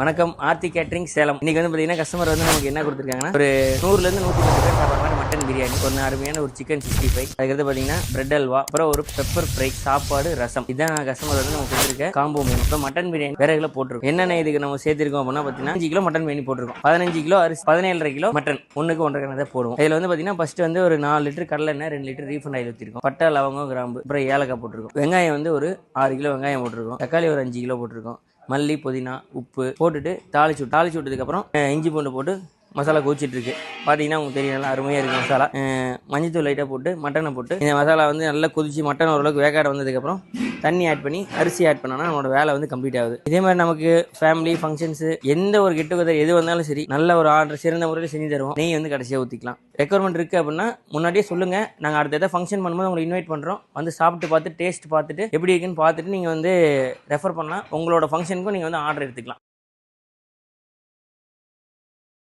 வணக்கம், ஆர்த்தி கேட்டரிங் சேலம். இன்னைக்கு வந்து பார்த்தீங்கன்னா கஸ்டமர் வந்து நமக்கு என்ன கொடுத்துருக்காங்கன்னா ஒரு 100லேருந்து 110 பேர் சாப்பிட்ற மாதிரி மட்டன் பிரியாணி, ஒரு அருமையான ஒரு சிக்கன் 65, அதுக்கடுத்து பார்த்தீங்கன்னா பிரெட் அல்வா, அப்புறம் ஒரு பெப்பர் ஃப்ரை, சாப்பாடு, ரசம். இதான் கஸ்டமர் வந்து நமக்கு கொடுத்துருக்க காம்போ மெனு. இப்போ மட்டன் பிரியாணி வேற கிலோ போட்டிருக்கோம். என்னென்ன இதுக்கு நம்ம சேர்த்திருக்கோம் அப்படின்னா பார்த்தீங்கன்னா 5 கிலோ மட்டன் பிரியாணி போட்டிருக்கோம், 15 கிலோ அரிசி, 17,5 கிலோ மட்டன், 1க்கு 1.5 கணக்கு தான் போடுவோம். இதில் வந்து பார்த்தீங்கன்னா ஃபர்ஸ்ட் வந்து ஒரு 4 லிட்டர் கடலை எண்ணெய், 2 லிட்டர் ரீஃபண்ட் ஆயில் ஊற்றிருக்கோம், பட்டை, லவங்கம், கிராம்பு, அப்புறம் ஏலக்காய் போட்டிருக்கோம். வெங்காயம் வந்து ஒரு 6 கிலோ வெங்காயம் போட்டிருக்கோம், தக்காளி ஒரு 5 கிலோ போட்டிருக்கோம், மல்லி, புதினா, உப்பு போட்டுட்டு தாளிச்சு விட்டதுக்கப்புறம் இஞ்சி பூண்டு போட்டு மசாலா கொதிச்சிட்டு இருக்கு. பார்த்தீங்கன்னா உங்களுக்கு தெரியும், நல்லா அருமையாக இருக்குது மசாலா. மஞ்சத்தூள் லைட்டாக போட்டு மட்டனை போட்டு இந்த மசாலா வந்து நல்லா கொதிச்சு மட்டன் ஓரளவுக்கு வேக்காட வந்ததுக்கப்புறம் தண்ணி ஆட் பண்ணி அரிசி ஆட் பண்ணோன்னா நம்மளோட வேலை வந்து கம்ப்ளீட் ஆகுது. இதே மாதிரி நமக்கு ஃபேமிலி ஃபங்க்ஷன்ஸு எந்த ஒரு கெட்டு கதை எது வந்தாலும் சரி, நல்ல ஒரு ஆர்டர் சிறந்த முறையில் செஞ்சு தருவோம். நெய் வந்து கடைசியாக ஊற்றிக்கலாம். ரெக்குவயர்மெண்ட் இருக்குது அப்படின்னா முன்னாடியே சொல்லுங்கள், நாங்கள் அடுத்த எதாவது ஃபங்க்ஷன் பண்ணும்போது உங்களை இன்வைட் பண்ணுறோம். வந்து சாப்பிட்டு பார்த்து டேஸ்ட் பார்த்துட்டு எப்படி இருக்குன்னு பார்த்துட்டு நீங்கள் வந்து ரெஃபர் பண்ணலாம். உங்களோட ஃபங்க்ஷனுக்கும் நீங்கள் வந்து ஆர்டர் எடுத்துக்கலாம்.